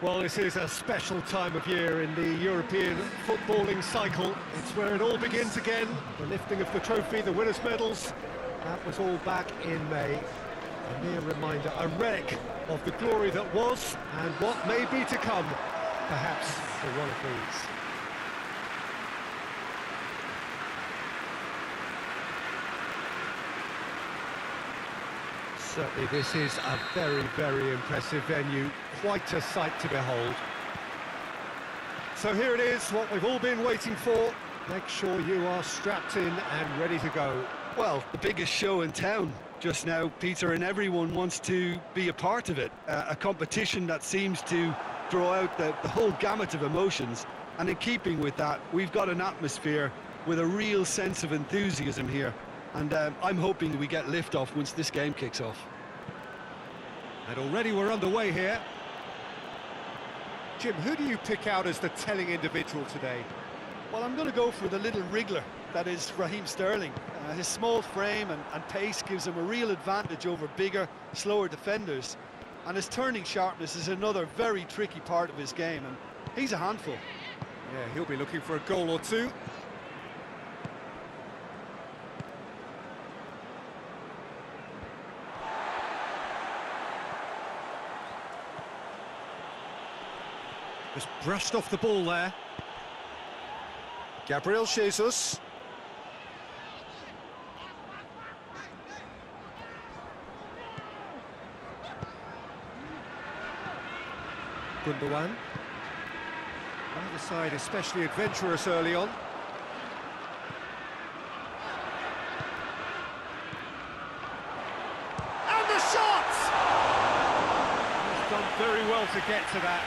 Well, this is a special time of year in the European footballing cycle. It's where it all begins again. The lifting of the trophy, the winners' medals. That was all back in May. A mere reminder, a relic of the glory that was and what may be to come, perhaps for one of these. Certainly this is a very, very impressive venue, quite a sight to behold. So here it is, what we've all been waiting for. Make sure you are strapped in and ready to go. Well, the biggest show in town just now, Peter, and everyone wants to be a part of it. A competition that seems to draw out the whole gamut of emotions. And in keeping with that, we've got an atmosphere with a real sense of enthusiasm here. And I'm hoping we get lift-off once this game kicks off. And already we're underway here. Jim, who do you pick out as the telling individual today? Well, I'm going to go for the little wriggler, that is Raheem Sterling. His small frame and pace gives him a real advantage over bigger, slower defenders. And his turning sharpness is another very tricky part of his game, and he's a handful. Yeah, he'll be looking for a goal or two. Just brushed off the ball there. Gabriel Jesus. Gundogan. Either side especially adventurous early on. And the shot! He's done very well to get to that.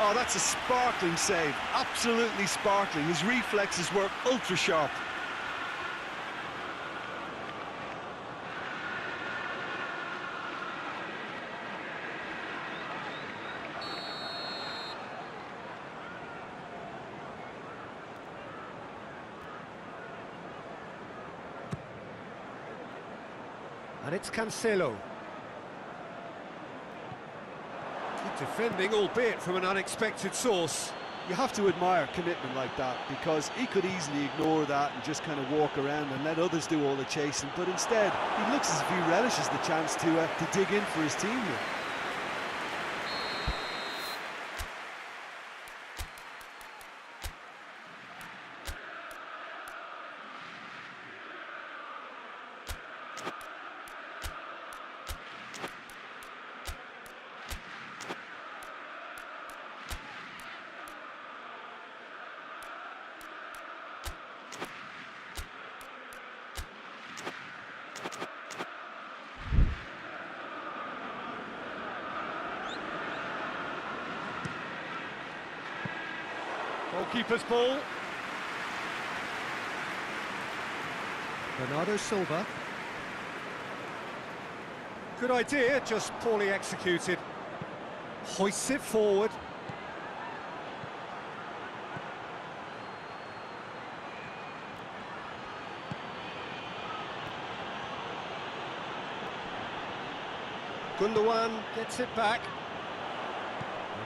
Oh, that's a sparkling save, absolutely sparkling. His reflexes were ultra sharp. And it's Cancelo. Defending, albeit from an unexpected source. You have to admire commitment like that, because he could easily ignore that and just kind of walk around and let others do all the chasing, but instead he looks as if he relishes the chance to dig in for his team here. Goalkeeper's ball. Bernardo Silva. Good idea, just poorly executed. Hoists it forward. Gundogan gets it back.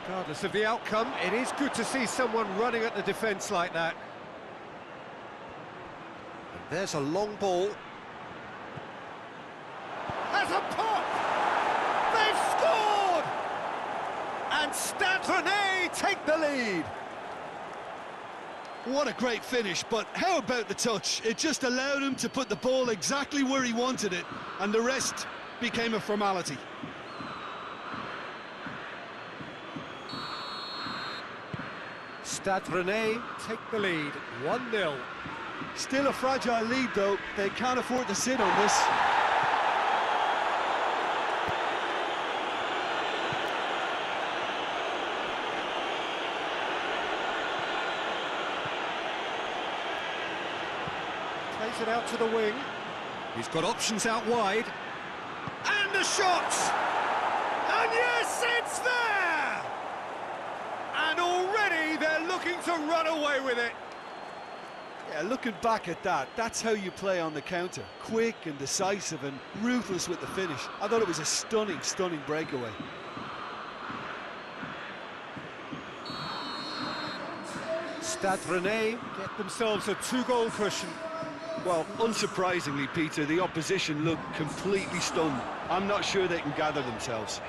Regardless of the outcome, it is good to see someone running at the defence like that. And there's a long ball. Has a pop! They've scored! And Stade Rennais take the lead. What a great finish, but how about the touch? It just allowed him to put the ball exactly where he wanted it, and the rest became a formality. Stade Rennais take the lead, 1-0. Still a fragile lead though, they can't afford to sit on this. Plays it out to the wing. He's got options out wide. And the shot! And yes, it's there! And already they're looking to run away with it. Yeah, looking back at that, that's how you play on the counter. Quick and decisive and ruthless with the finish. I thought it was a stunning, stunning breakaway. Stade Rennais get themselves a two-goal cushion. Well, unsurprisingly, Peter, the opposition look completely stunned. I'm not sure they can gather themselves.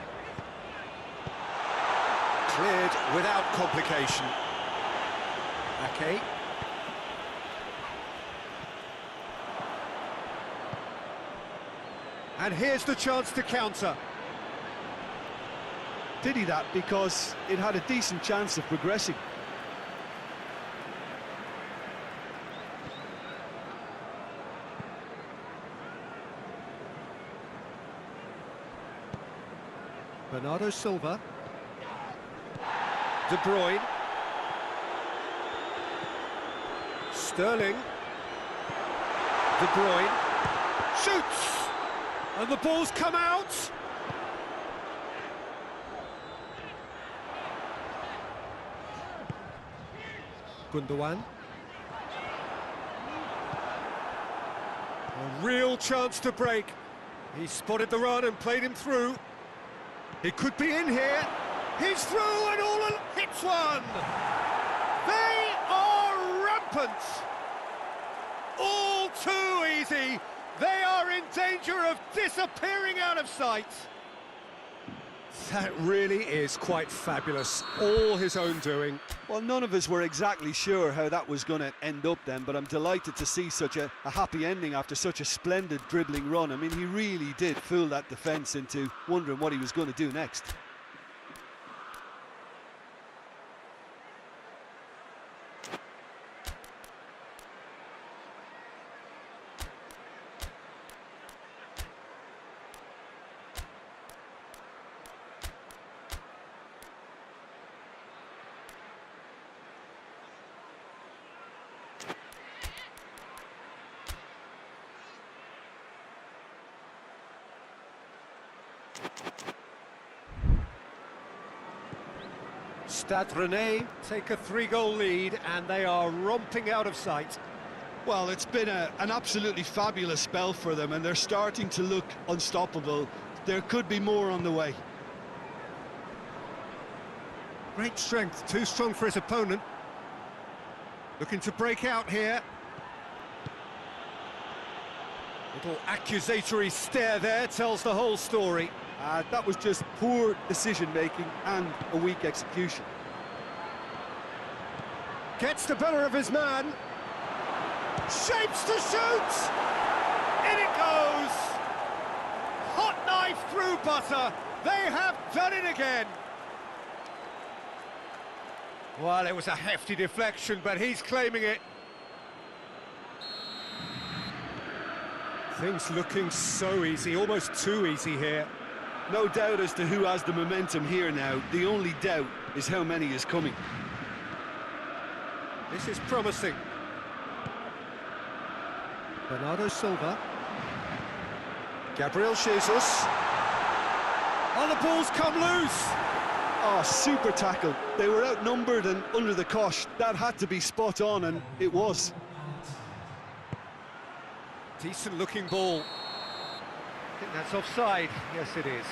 Cleared without complication. Okay. And here's the chance to counter. Did he that because it had a decent chance of progressing? Bernardo Silva. De Bruyne. Sterling. De Bruyne. Shoots! And the ball's come out! Gundogan. A real chance to break. He spotted the run and played him through. He could be in here. He's through and all hits one. They are rampant. All too easy. They are in danger of disappearing out of sight. That really is quite fabulous. All his own doing. Well, none of us were exactly sure how that was going to end up then, but I'm delighted to see such a happy ending after such a splendid dribbling run. I mean, he really did fool that defence into wondering what he was going to do next. Stade Rennais take a three-goal lead and they are romping out of sight. Well, it's been an absolutely fabulous spell for them and they're starting to look unstoppable. There could be more on the way. Great strength, too strong for his opponent. Looking to break out here. Little accusatory stare there tells the whole story. That was just poor decision-making and a weak execution. Gets the better of his man. Shapes to shoot! In it goes! Hot knife through butter. They have done it again. Well, it was a hefty deflection, but he's claiming it. Things looking so easy, almost too easy here. No doubt as to who has the momentum here now. The only doubt is how many is coming. This is promising. Bernardo Silva. Gabriel Jesus. Oh, the ball's come loose! Oh, super tackle. They were outnumbered and under the cosh. That had to be spot on, and it was. Decent looking ball. I think that's offside. Yes, it is.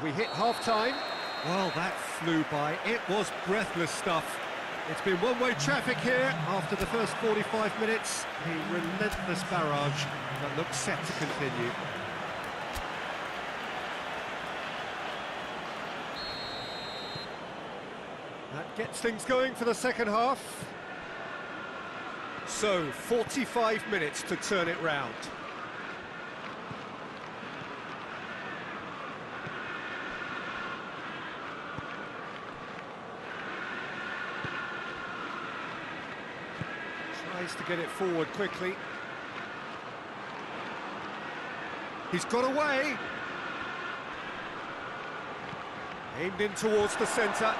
We hit half-time. Well, that flew by. It was breathless stuff. It's been one-way traffic here after the first 45 minutes. A relentless barrage that looks set to continue. That gets things going for the second half. So, 45 minutes to turn it round. Tries to get it forward quickly. He's got away. Aimed in towards the centre.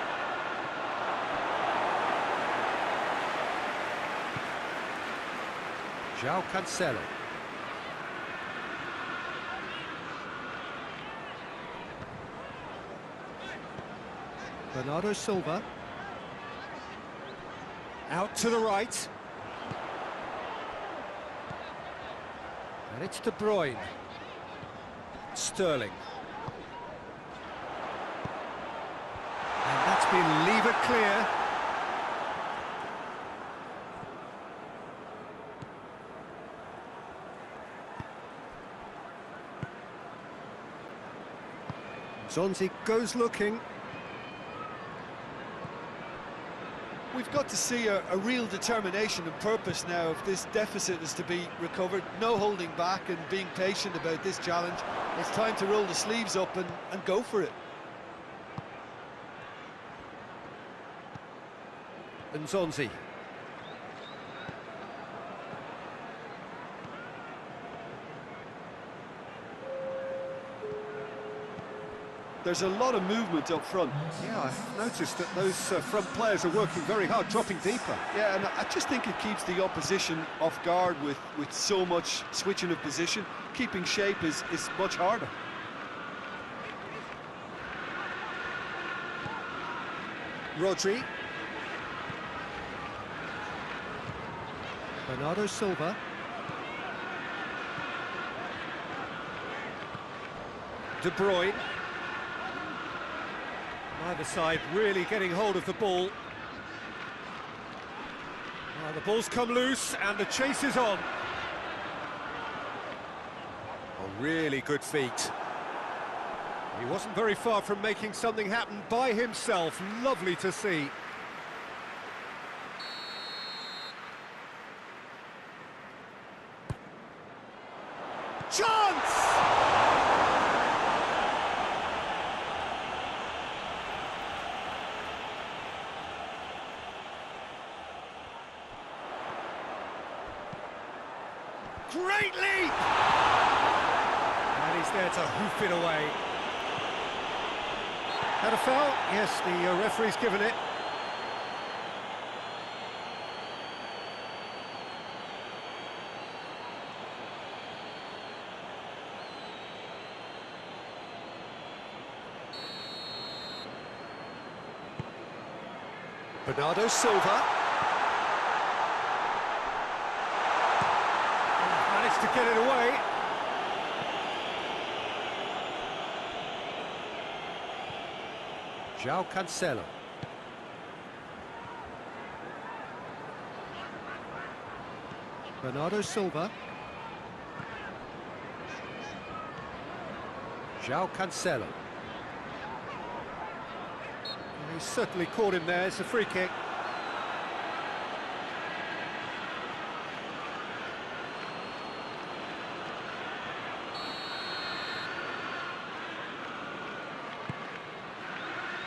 João Cancelo. Bernardo Silva. Out to the right. And it's De Bruyne. Sterling. And that's been levered clear. Zonzi goes looking. We've got to see a real determination and purpose now if this deficit is to be recovered. No holding back and being patient about this challenge. It's time to roll the sleeves up and go for it. And Zonzi. There's a lot of movement up front. Yeah, I've noticed that those front players are working very hard, dropping deeper. Yeah, and I just think it keeps the opposition off guard with so much switching of position. Keeping shape is much harder. Rodri. Bernardo Silva. De Bruyne. Either side really getting hold of the ball. The ball's come loose and the chase is on. A really good feat. He wasn't very far from making something happen by himself. Lovely to see. Chance! Great leap! And he's there to hoof it away. Had a foul? Yes, the referee's given it. Bernardo Silva. To get it away. João Cancelo. Bernardo Silva. João Cancelo. He's certainly caught him there. It's a free kick.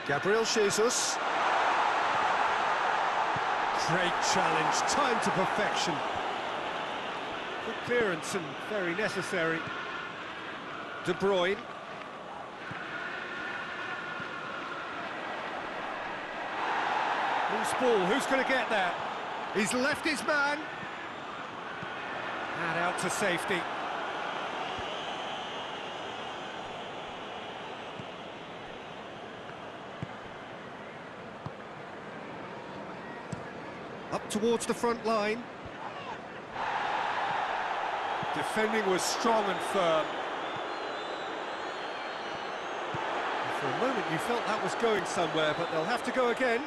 Gabriel Jesus. Great challenge, time to perfection. Good clearance and very necessary. De Bruyne. Loose ball, who's going to get that? He's left his man. And out to safety. Up towards the front line. Defending was strong and firm. For a moment you felt that was going somewhere, but they'll have to go again.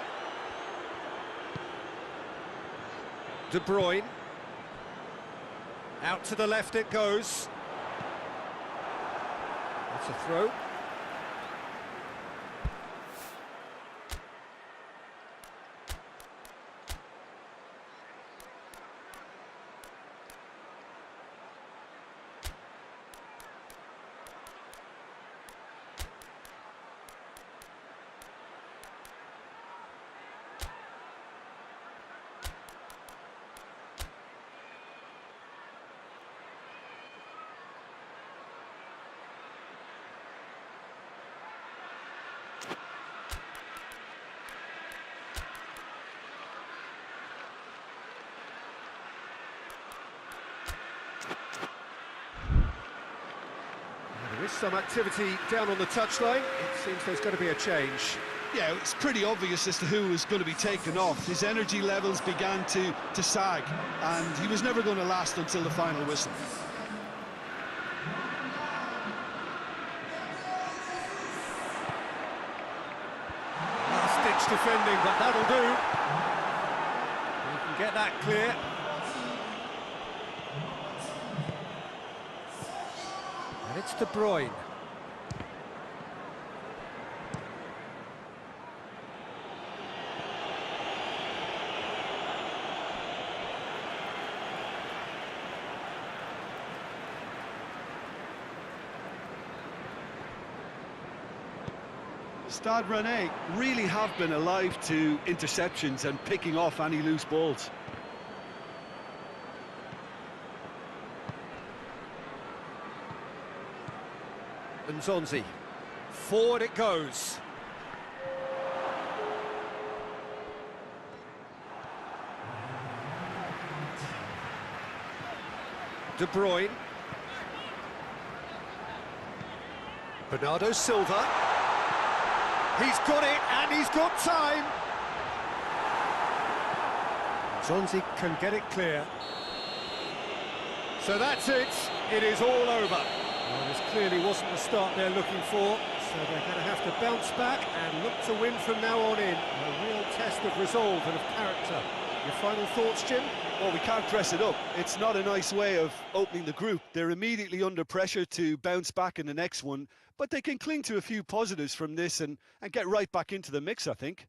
De Bruyne. Out to the left it goes. That's a throw. There is some activity down on the touchline. It seems there's going to be a change. Yeah, it's pretty obvious as to who was going to be taken off. His energy levels began to sag, and he was never going to last until the final whistle. Last-ditch defending, but that'll do. You can get that clear. And it's De Bruyne. Stade Rennais really have been alive to interceptions and picking off any loose balls. Nzonzi. Forward it goes. De Bruyne. Bernardo Silva. He's got it, and he's got time. Nzonzi can get it clear. So that's it. It is all over. Well, this clearly wasn't the start they're looking for, so they're going to have to bounce back and look to win from now on in. A real test of resolve and of character. Your final thoughts, Jim? Well, we can't dress it up. It's not a nice way of opening the group. They're immediately under pressure to bounce back in the next one, but they can cling to a few positives from this and get right back into the mix, I think.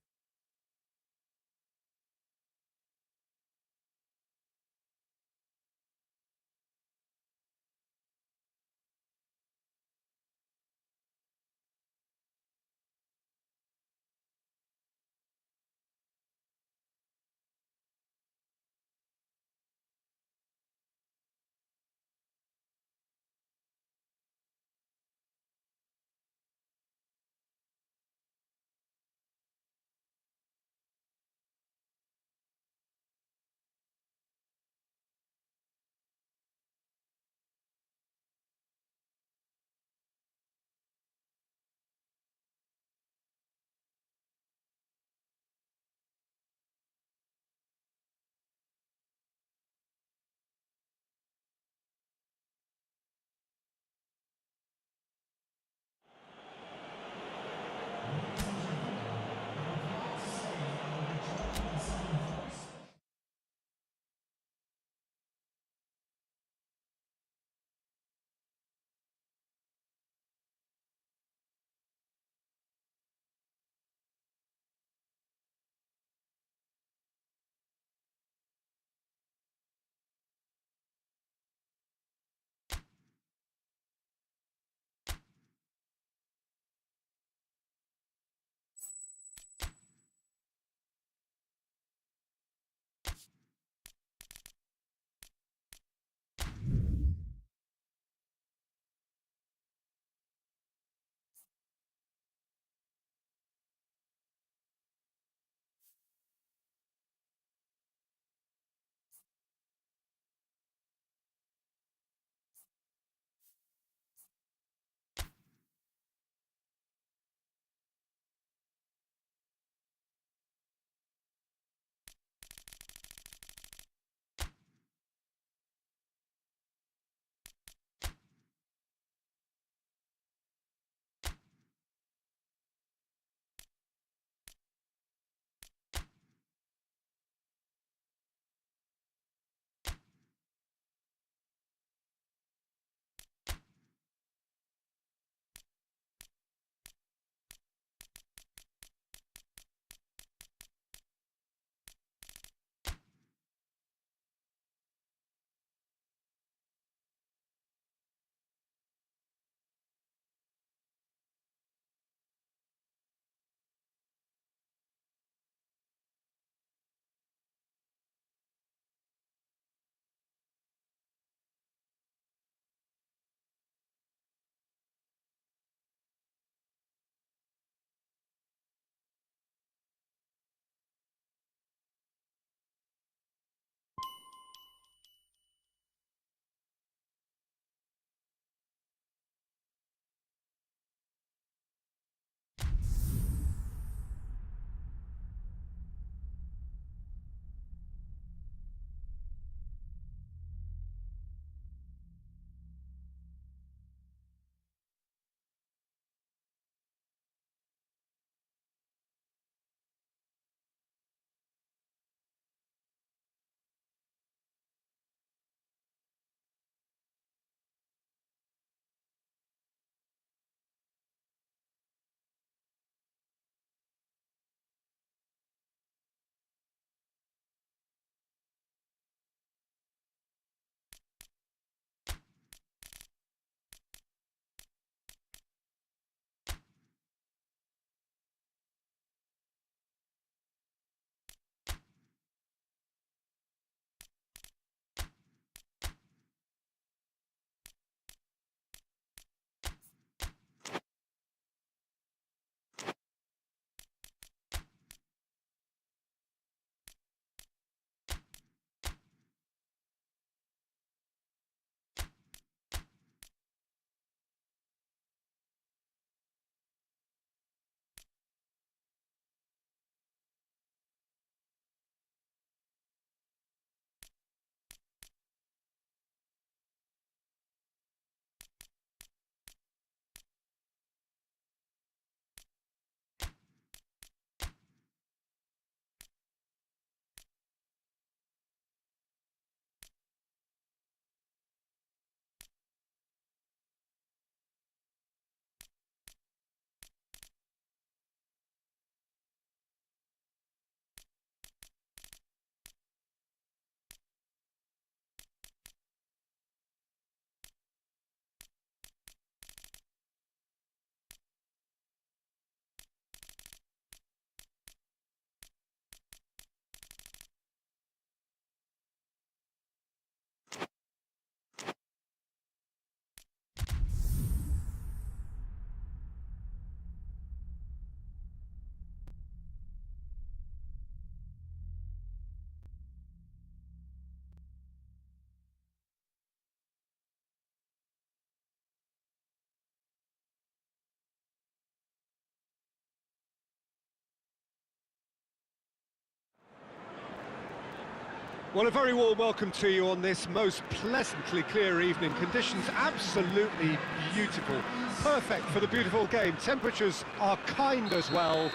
Well, a very warm welcome to you on this most pleasantly clear evening. Conditions absolutely beautiful. Perfect for the beautiful game. Temperatures are kind as well.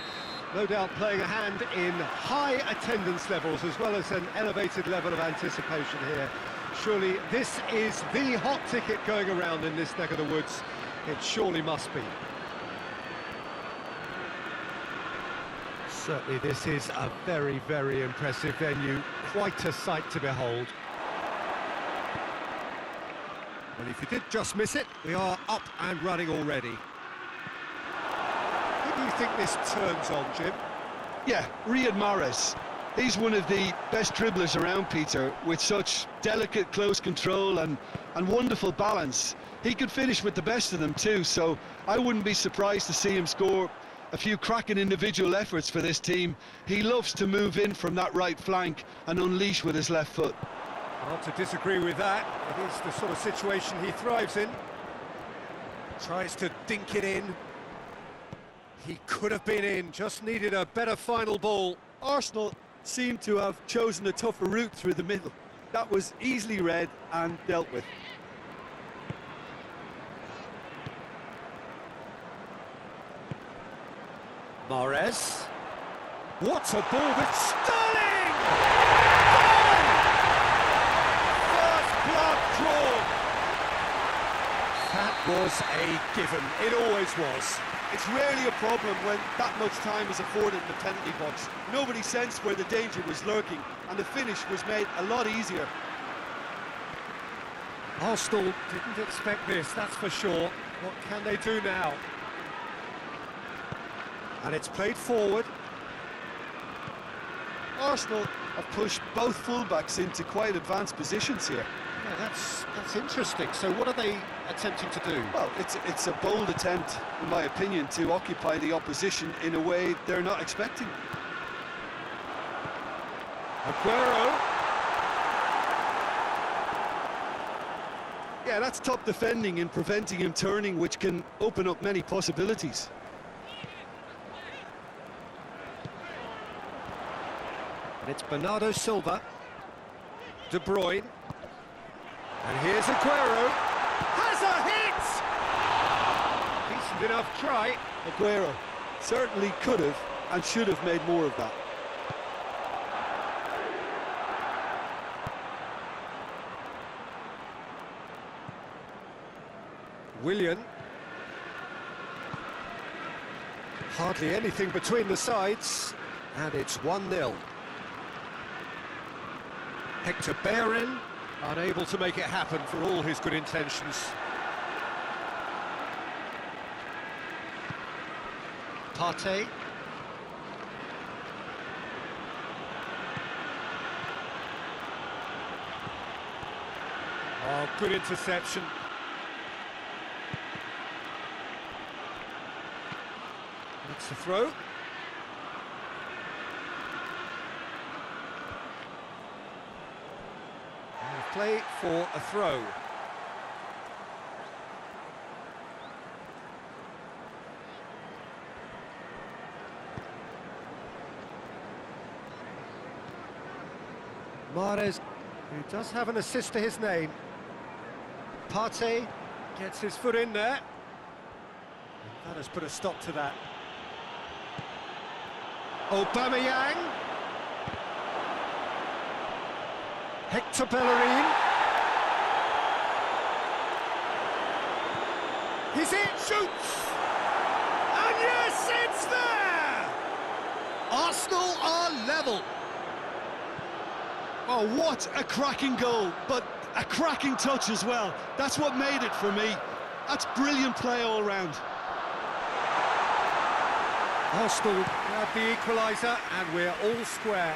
No doubt playing a hand in high attendance levels as well as an elevated level of anticipation here. Surely this is the hot ticket going around in this neck of the woods. It surely must be. Certainly this is a very, very impressive venue. Quite a sight to behold. Well, if you did just miss it, we are up and running already. Who do you think this turns on, Jim? Yeah, Riyad Mahrez. He's one of the best dribblers around, Peter, with such delicate, close control and wonderful balance. He could finish with the best of them too, so I wouldn't be surprised to see him score a few cracking individual efforts for this team. He loves to move in from that right flank and unleash with his left foot. Hard to disagree with that. It is the sort of situation he thrives in. Tries to dink it in. He could have been in, just needed a better final ball. Arsenal seem to have chosen a tougher route through the middle. That was easily read and dealt with. Mahrez. What a ball with Sterling! First blood drawn. That was a given. It always was. It's rarely a problem when that much time is afforded in the penalty box. Nobody sensed where the danger was lurking, and the finish was made a lot easier. Arsenal didn't expect this, that's for sure. What can they do now? And it's played forward. Arsenal have pushed both fullbacks into quite advanced positions here. Yeah, that's interesting. So what are they attempting to do? Well, it's a bold attempt, in my opinion, to occupy the opposition in a way they're not expecting. Aguero. Yeah, that's top defending and preventing him turning, which can open up many possibilities. And it's Bernardo Silva. De Bruyne. And here's Aguero. Has a hit! Decent enough try. Aguero certainly could have and should have made more of that. Willian. Hardly anything between the sides. And it's 1-0. Hector Bellerin, unable to make it happen for all his good intentions. Partey. Oh, good interception. It's a throw. Play for a throw. Mahrez, who does have an assist to his name. Partey gets his foot in there. And that has put a stop to that. Aubameyang. Hector Bellerin. He's in, shoots! And yes, it's there! Arsenal are level. Oh, what a cracking goal, but a cracking touch as well. That's what made it for me. That's brilliant play all round. Arsenal grab the equaliser and we're all square.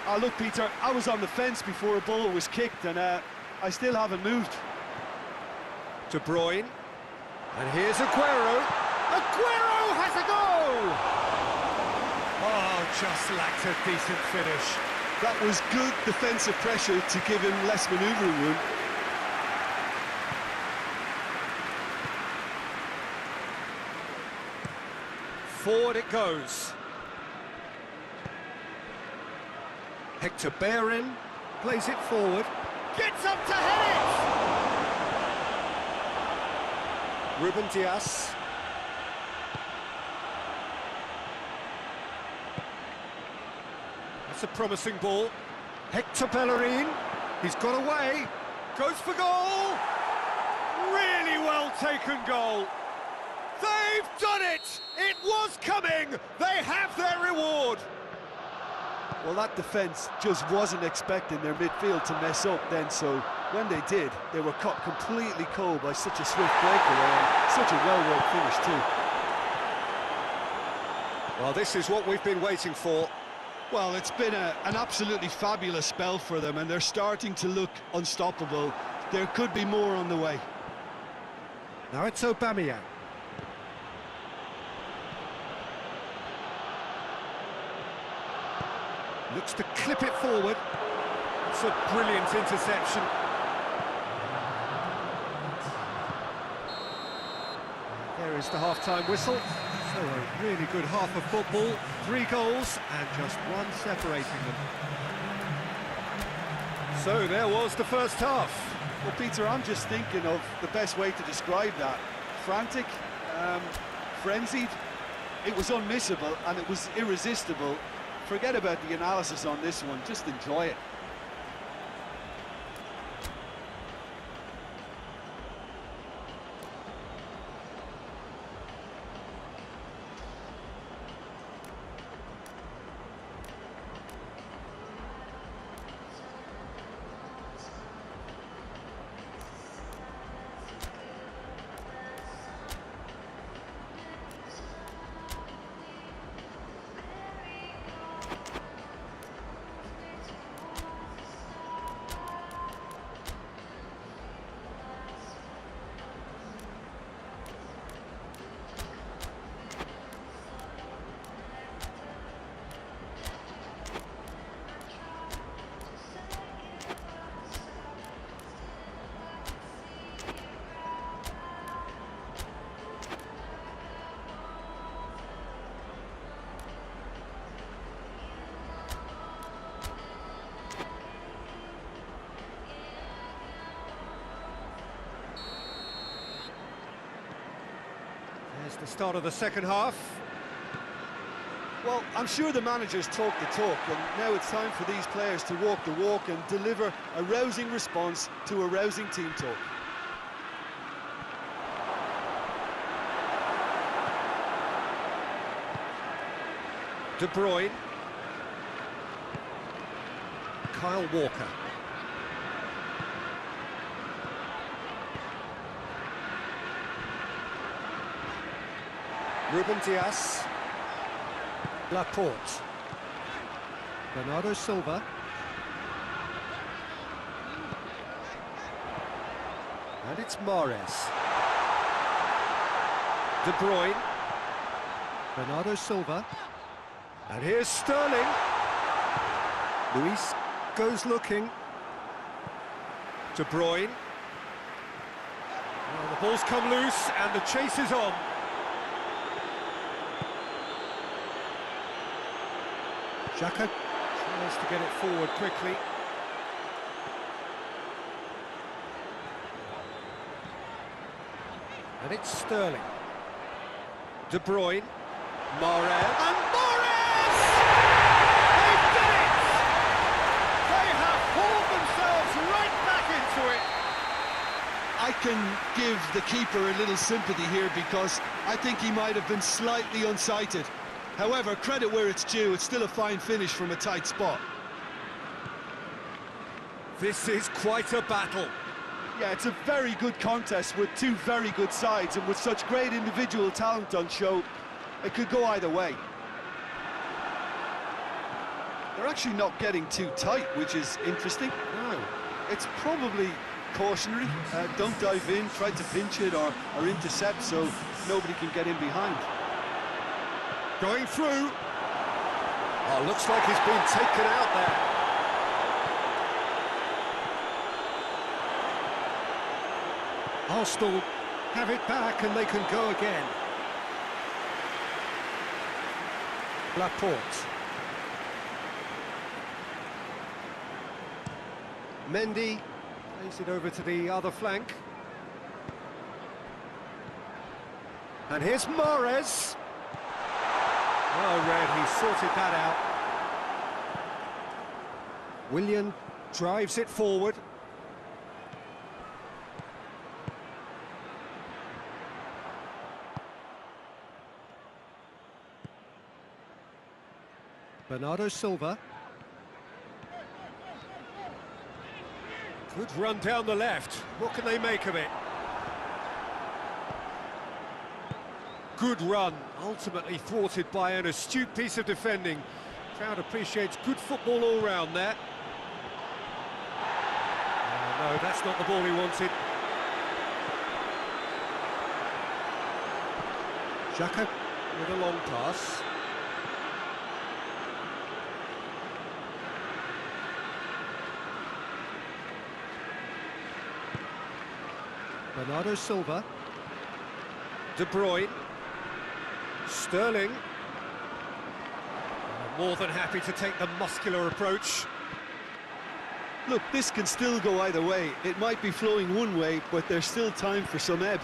Oh, look, Peter, I was on the fence before a ball was kicked, and I still haven't moved. De Bruyne. And here's Aguero. Aguero has a goal! Oh, just lacked a decent finish. That was good defensive pressure to give him less manoeuvring room. Forward it goes. Hector Bellerin. Plays it forward. Gets up to head it! Ruben Dias. That's a promising ball. Hector Bellerin. He's got away. Goes for goal! Really well taken goal. They've done it! It was coming! They have their reward! Well, that defence just wasn't expecting their midfield to mess up then, so when they did, they were caught completely cold by such a swift breakaway and such a well-worked finish too. Well, this is what we've been waiting for. Well, it's been an absolutely fabulous spell for them, and they're starting to look unstoppable. There could be more on the way. Now it's Aubameyang. Looks to clip it forward. It's a brilliant interception. There is the half-time whistle. So a really good half of football. 3 goals and just one separating them. So there was the first half. Well, Peter, I'm just thinking of the best way to describe that. Frantic, frenzied. It was unmissable and it was irresistible. Forget about the analysis on this one, just enjoy it. There's the start of the second half. Well, I'm sure the managers talk the talk, and now it's time for these players to walk the walk and deliver a rousing response to a rousing team talk. De Bruyne. Kyle Walker. Ruben Dias. Laporte. Bernardo Silva. And it's Mahrez. De Bruyne. Bernardo Silva. And here's Sterling. Luis goes looking. De Bruyne. Well, the ball's come loose and the chase is on. Xhaka tries to get it forward quickly. And it's Sterling. De Bruyne. Mahrez. And Mahrez! They've done it! They have hauled themselves right back into it. I can give the keeper a little sympathy here because I think he might have been slightly unsighted. However, credit where it's due, it's still a fine finish from a tight spot. This is quite a battle. Yeah, it's a very good contest with two very good sides, and with such great individual talent on show, it could go either way. They're actually not getting too tight, which is interesting. No. It's probably cautionary. Don't dive in, try to pinch it or intercept so nobody can get in behind. Going through. Oh, looks like he's been taken out there. Arsenal have it back and they can go again. Laporte. Mendy plays it over to the other flank. And here's Mahrez. Oh, Red, he sorted that out. Willian drives it forward. Bernardo Silva. Good run down the left. What can they make of it? Good run, ultimately thwarted by an astute piece of defending. Crowd appreciates good football all round there. No, that's not the ball he wanted. Xhaka with a long pass. Bernardo Silva. De Bruyne. Sterling. More than happy to take the muscular approach. Look, this can still go either way. It might be flowing one way, but there's still time for some ebb.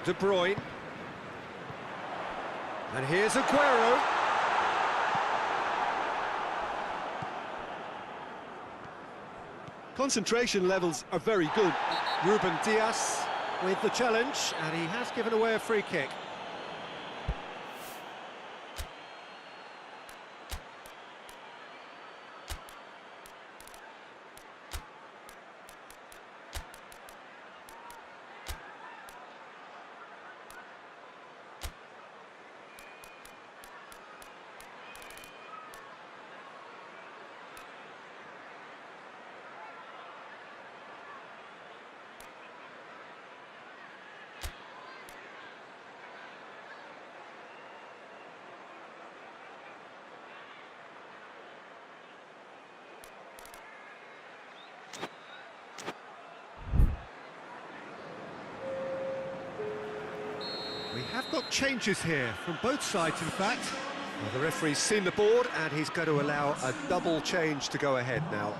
De Bruyne. And here's Aguero. Concentration levels are very good. Ruben Dias with the challenge, and he has given away a free kick. We have got changes here from both sides, in fact. Well, the referee's seen the board and he's going to allow a double change to go ahead now.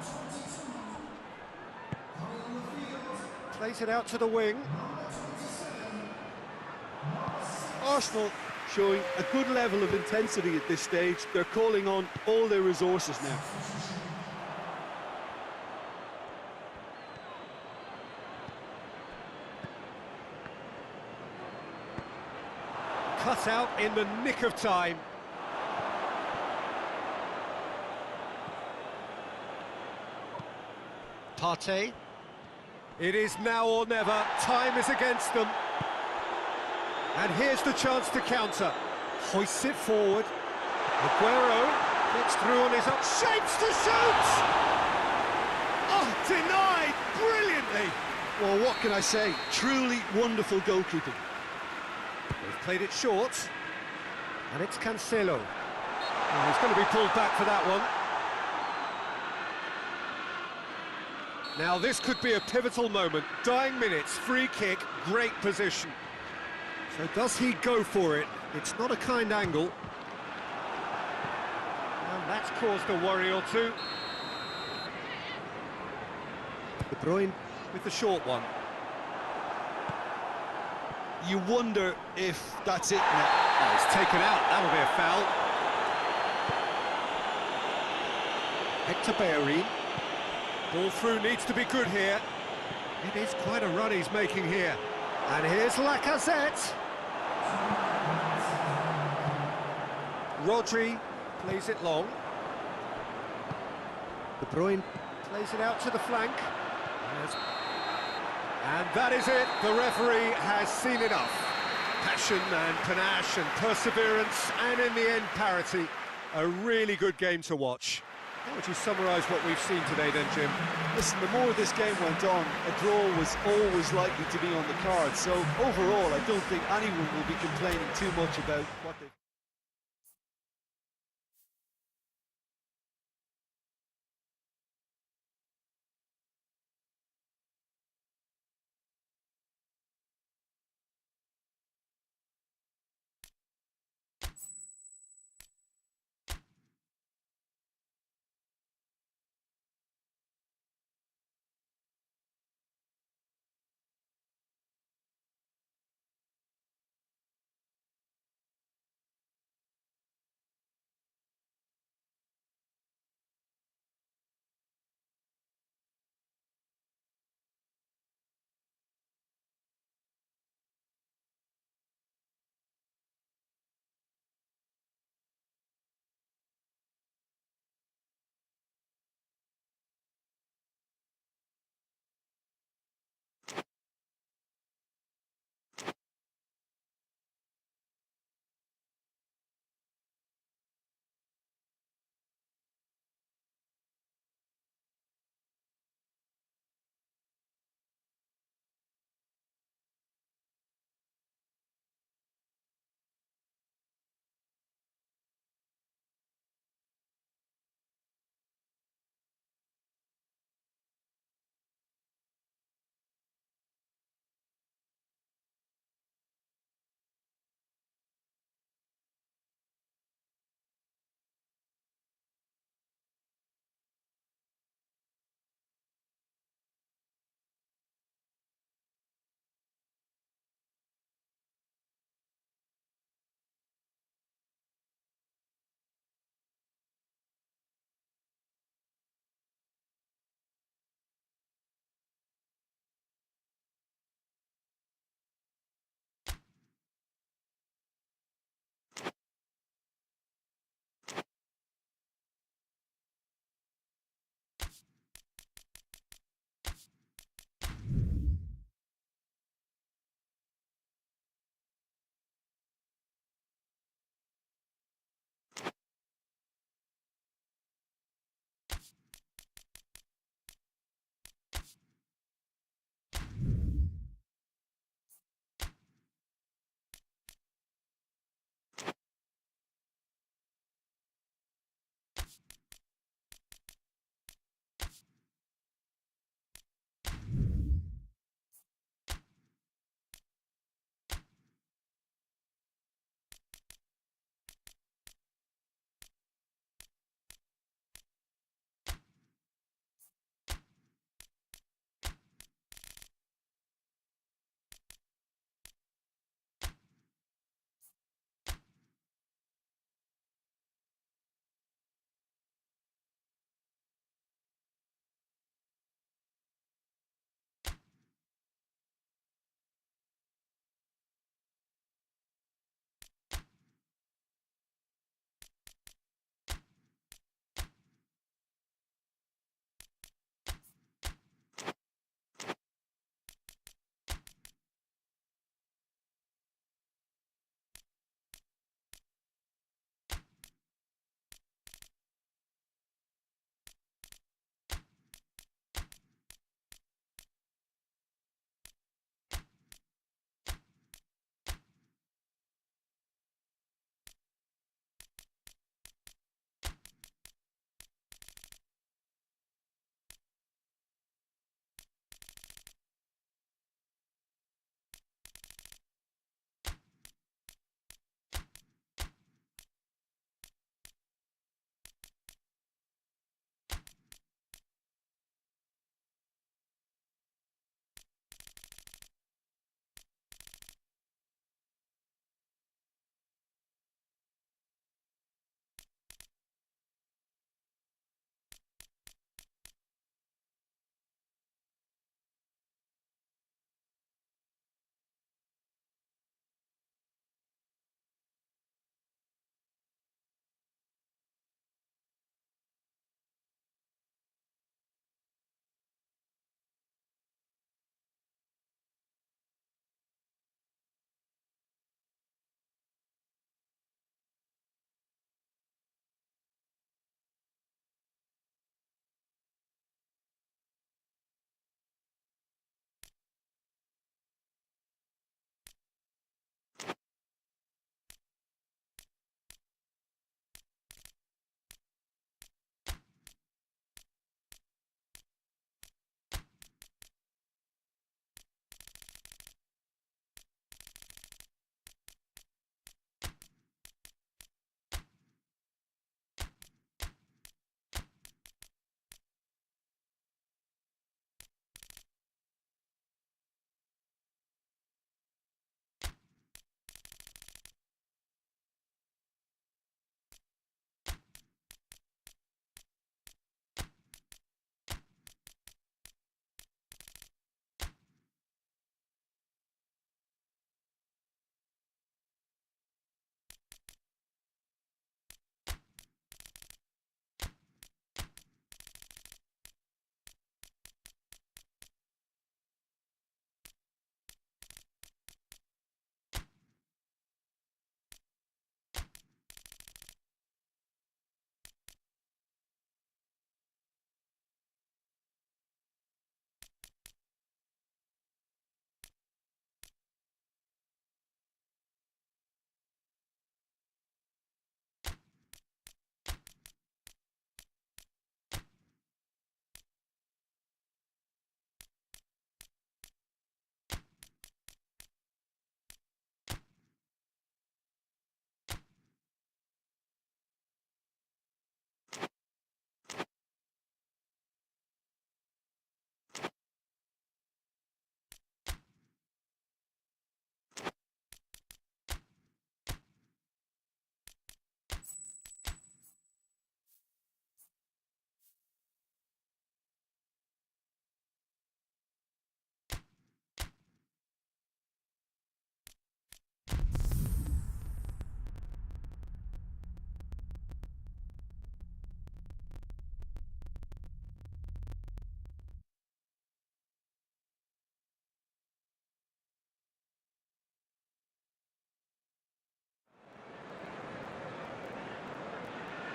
Plays it out to the wing. Arsenal showing a good level of intensity at this stage. They're calling on all their resources now. Cut out in the nick of time. Partey. It is now or never. Time is against them. And here's the chance to counter. Hoists it forward. Aguero gets through on his own. Shapes to shoot! Oh, denied brilliantly. Well, what can I say? Truly wonderful goalkeeping. They've played it short. And it's Cancelo. Oh, he's going to be pulled back for that one. Now this could be a pivotal moment. Dying minutes, free kick, great position. So does he go for it? It's not a kind angle. And that's caused a worry or two. De Bruyne with the short one. You wonder if that's it now. Oh, it's taken out. That'll be a foul. Hector Bellerin. Ball through needs to be good here. It is quite a run he's making here. And here's Lacazette. Rodri plays it long. De Bruyne plays it out to the flank. And that is it. The referee has seen enough. Passion and panache and perseverance, and in the end, parity. A really good game to watch. How would you summarise what we've seen today then, Jim? Listen, the more this game went on, a draw was always likely to be on the card. So overall, I don't think anyone will be complaining too much about what they've...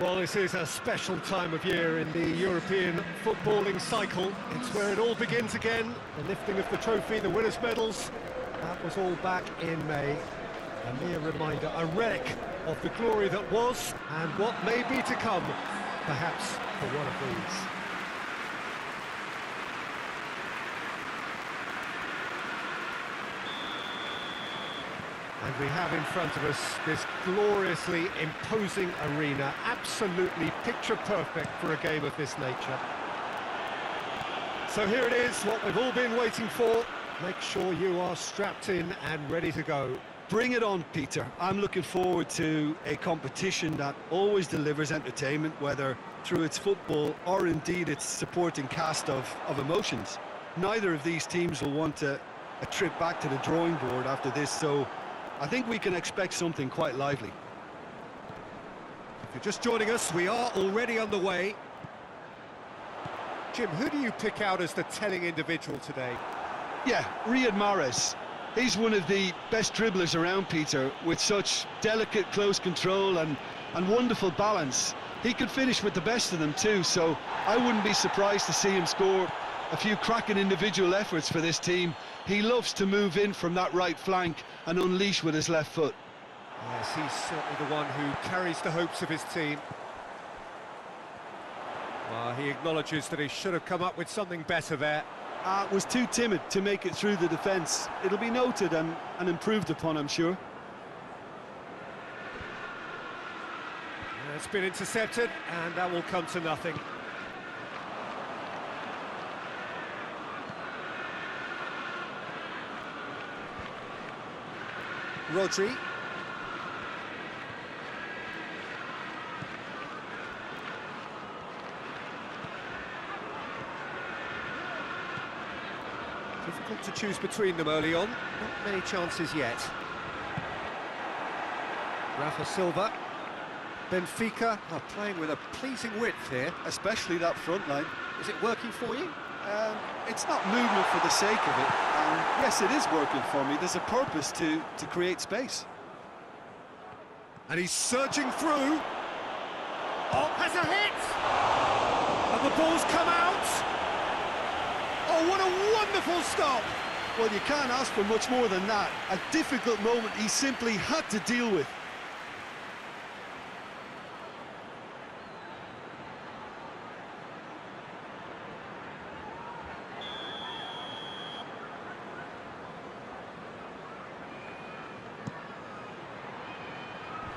Well, this is a special time of year in the European footballing cycle. It's where it all begins again. The lifting of the trophy, the winners' medals. That was all back in May. A mere reminder, a relic of the glory that was and what may be to come, perhaps for one of these. And we have in front of us this gloriously imposing arena, absolutely picture perfect for a game of this nature. So here it is, what we've all been waiting for. Make sure you are strapped in and ready to go. Bring it on, Peter. I'm looking forward to a competition that always delivers entertainment, whether through its football or indeed its supporting cast of emotions. Neither of these teams will want a trip back to the drawing board after this, so I think we can expect something quite lively. If you're just joining us, we are already underway. Jim, who do you pick out as the telling individual today? Yeah, Riyad Mahrez. He's one of the best dribblers around, Peter, with such delicate, close control and wonderful balance. He could finish with the best of them too, so I wouldn't be surprised to see him score a few cracking individual efforts for this team. He loves to move in from that right flank and unleash with his left foot. Yes, he's certainly the one who carries the hopes of his team. Well, he acknowledges that he should have come up with something better there. Was too timid to make it through the defence. It'll be noted and improved upon, I'm sure. It's been intercepted, and that will come to nothing. Rodri. Difficult to choose between them early on. Not many chances yet. Rafa Silva. Benfica are playing with a pleasing width here. Especially that front line. Is it working for you? It's not movement for the sake of it. Yes, it is working for me. There's a purpose to create space. And he's surging through. Oh, has a hit! And the ball's come out. Oh, what a wonderful stop! Well, you can't ask for much more than that. A difficult moment he simply had to deal with.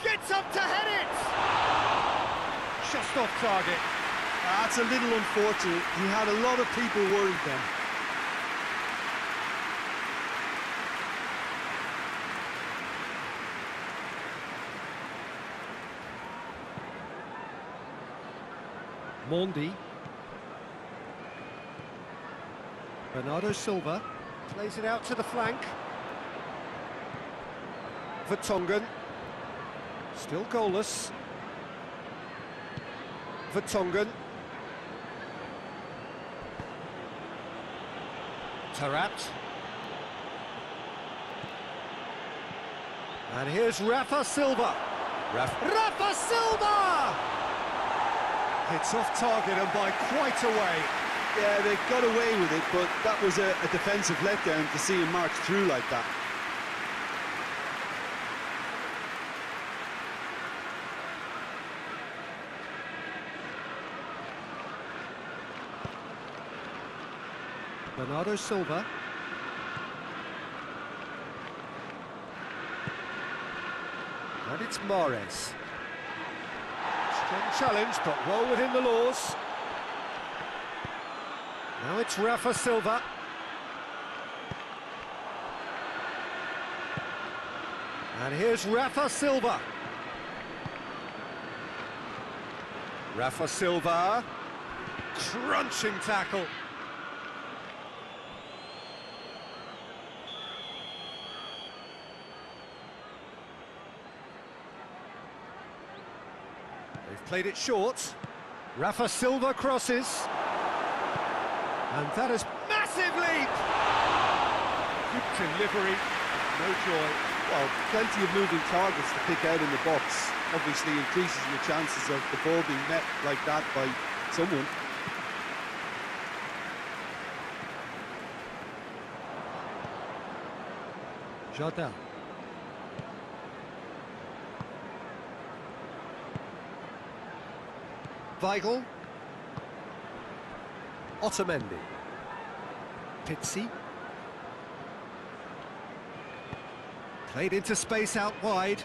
Gets up to head it! Just off target. That's a little unfortunate. He had a lot of people worried then. Mondi. Bernardo Silva plays it out to the flank. Vertonghen. Still goalless. Vertonghen. Tarat. And here's Rafa Silva. Rafa Silva! It's off target and by quite a way. Yeah, they got away with it, but that was a defensive letdown to see him march through like that. Bernardo Silva. And it's Mahrez. Strong challenge, but well within the laws. Now it's Rafa Silva. And here's Rafa Silva. Rafa Silva. Crunching tackle. They've played it short. Rafa Silva crosses. And that is massive leap! Good delivery, no joy. Well, plenty of moving targets to pick out in the box. obviously increases your chances of the ball being met like that by someone. Jardel. Weigl. Otamendi. Pizzi. Played into space out wide.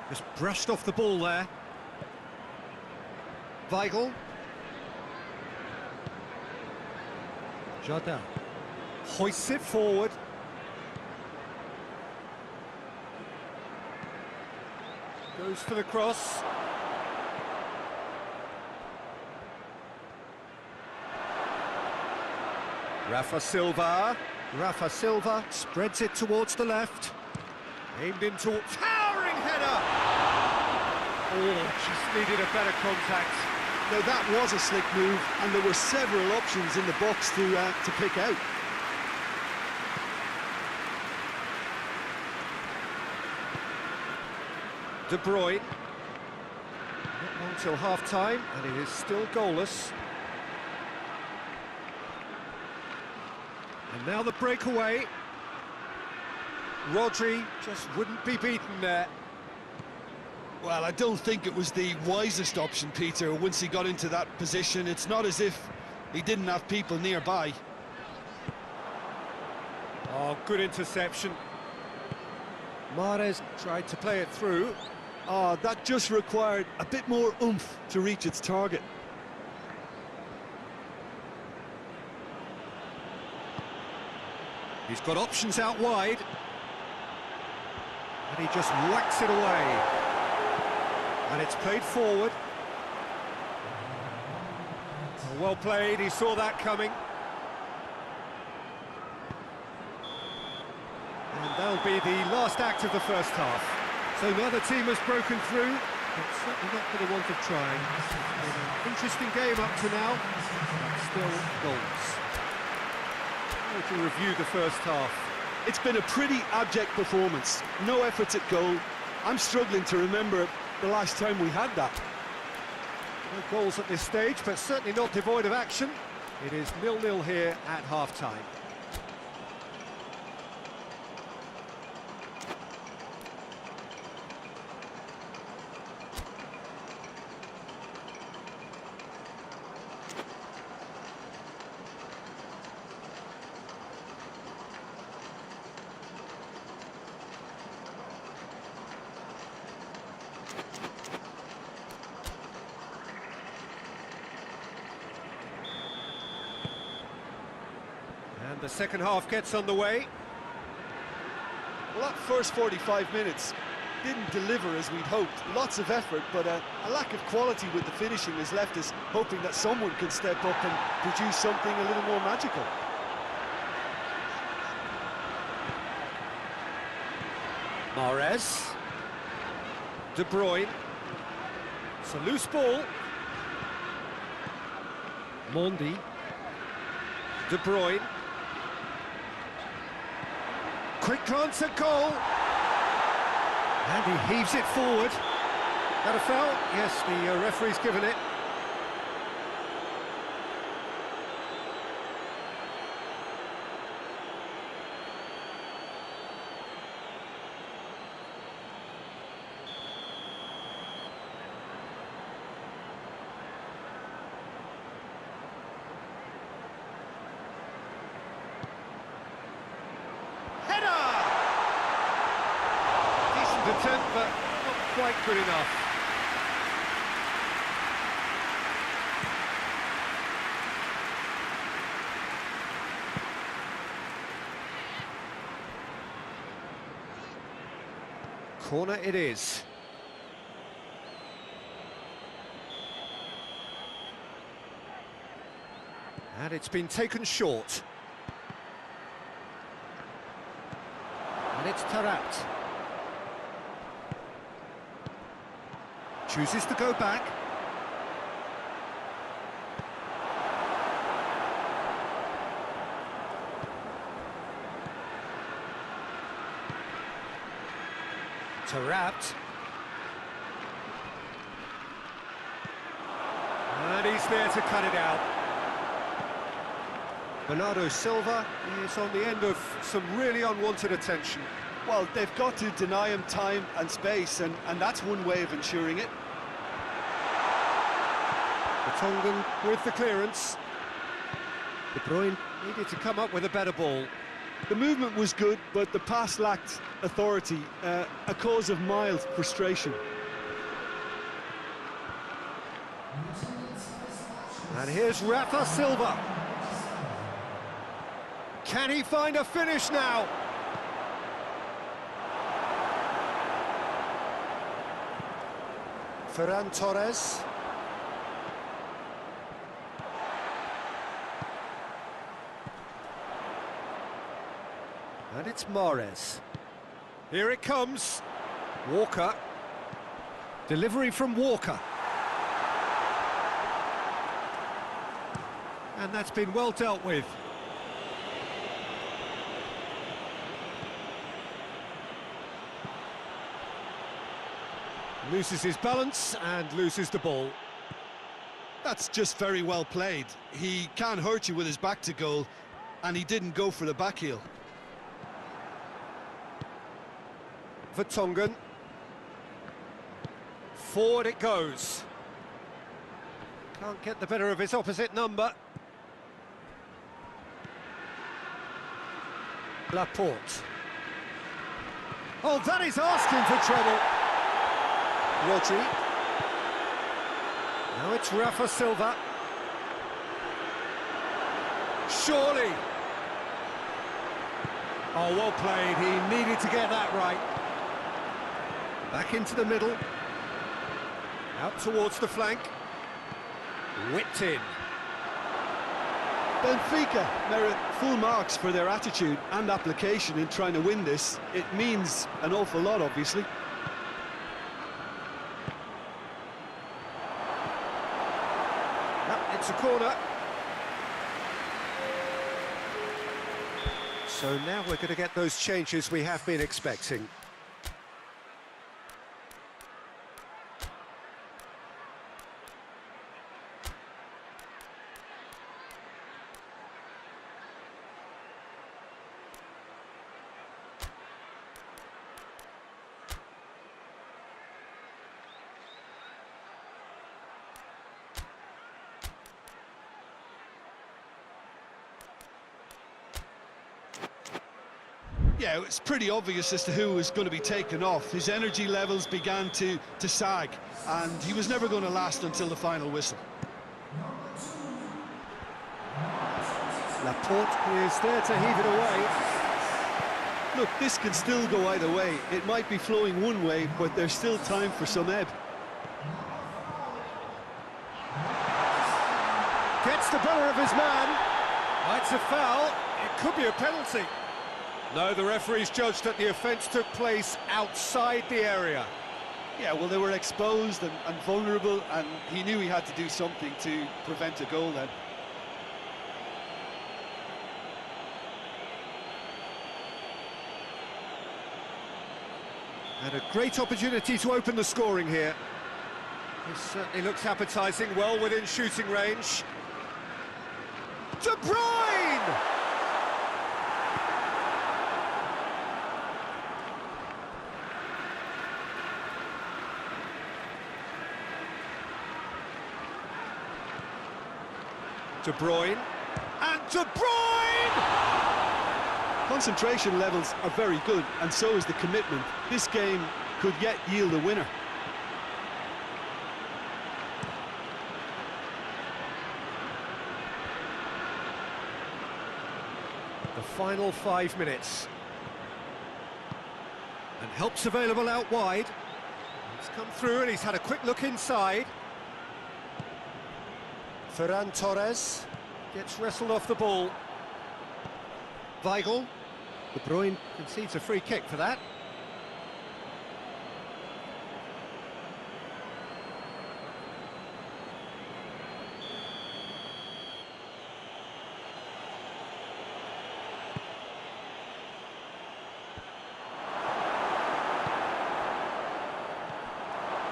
Just brushed off the ball there. Weigl. Jardel. Hoists it forward. Goes for the cross. Rafa Silva spreads it towards the left. Aimed into towering header. Oh, just needed a better contact. Now that was a slick move, and there were several options in the box to pick out. De Bruyne. Not long till half-time, and it is still goalless. And now the breakaway. Rodri just wouldn't be beaten there. Well, I don't think it was the wisest option, Peter, once he got into that position. It's not as if he didn't have people nearby. Oh, good interception. Mahrez tried to play it through. Oh, that just required a bit more oomph to reach its target. He's got options out wide. And he just whacks it away. And it's played forward. Well played, he saw that coming. And that'll be the last act of the first half. So neither team has broken through, but certainly not for the want of trying. It's been an interesting game up to now, but still goals. We can review the first half. It's been a pretty abject performance. No efforts at goal. I'm struggling to remember the last time we had that. No goals at this stage, but certainly not devoid of action. It is 0-0 here at half-time. And the second half gets underway. Well, that first 45 minutes didn't deliver as we'd hoped. Lots of effort, but a lack of quality with the finishing has left us hoping that someone can step up and produce something a little more magical. Mahrez. De Bruyne. It's a loose ball. Mondi. De Bruyne. Quick glance at goal. And he heaves it forward. That a foul? Yes, the referee's given it. Attempt, but not quite good enough. Corner it is. And it's been taken short. And it's Tarat. Chooses to go back. Taarabt. And he's there to cut it out. Bernardo Silva is on the end of some really unwanted attention. Well, they've got to deny him time and space, and that's one way of ensuring it. The Tongan with the clearance. De Bruyne needed to come up with a better ball. The movement was good, but the pass lacked authority, a cause of mild frustration. And here's Rafa Silva. Can he find a finish now? Ferran Torres. And it's Mahrez. Here it comes. Walker. Delivery from Walker. And that's been well dealt with. Loses his balance and loses the ball. That's just very well played. He can hurt you with his back to goal, and he didn't go for the back heel. Vertonghen. Forward it goes. Can't get the better of his opposite number. Laporte. Oh, that is asking for trouble. Rodri. Now it's Rafa Silva. Surely. Oh, well played. He needed to get that right. Back into the middle. Out towards the flank. Whipped in. Benfica merit full marks for their attitude and application in trying to win this. It means an awful lot, obviously. It's a corner. So now we're going to get those changes we have been expecting. Yeah, it's pretty obvious as to who was going to be taken off. His energy levels began to sag, and he was never going to last until the final whistle. Laporte is there to heave it away. Look, this can still go either way. It might be flowing one way, but there's still time for some ebb. Gets the better of his man. It's a foul. It could be a penalty. No, the referee's judged that the offence took place outside the area. Yeah, well, they were exposed and vulnerable, and he knew he had to do something to prevent a goal then. And a great opportunity to open the scoring here. This certainly looks appetising, well within shooting range. De Bruyne! De Bruyne, and De Bruyne! Concentration levels are very good, and so is the commitment. This game could yet yield a winner. The final 5 minutes. And help's available out wide. He's come through and he's had a quick look inside. Ferran Torres gets wrestled off the ball. Weigl. De Bruyne concedes a free kick for that.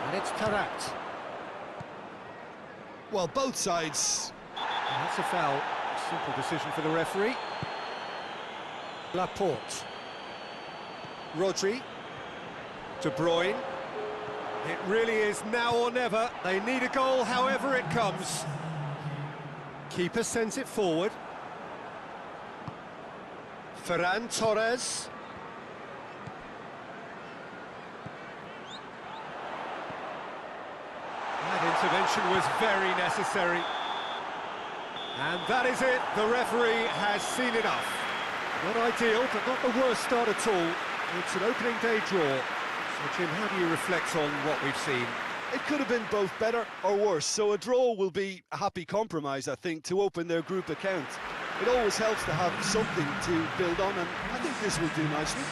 And it's Tarat. Well, both sides. And that's a foul. Simple decision for the referee. Laporte. Rodri. De Bruyne. It really is now or never. They need a goal however it comes. Keeper sends it forward. Ferran Torres. That intervention was very necessary. And that is it. The referee has seen enough. Not ideal, but not the worst start at all. It's an opening day draw. So, Jim, how do you reflect on what we've seen? It could have been both better or worse, so a draw will be a happy compromise, I think, to open their group account. It always helps to have something to build on, and I think this will do nicely.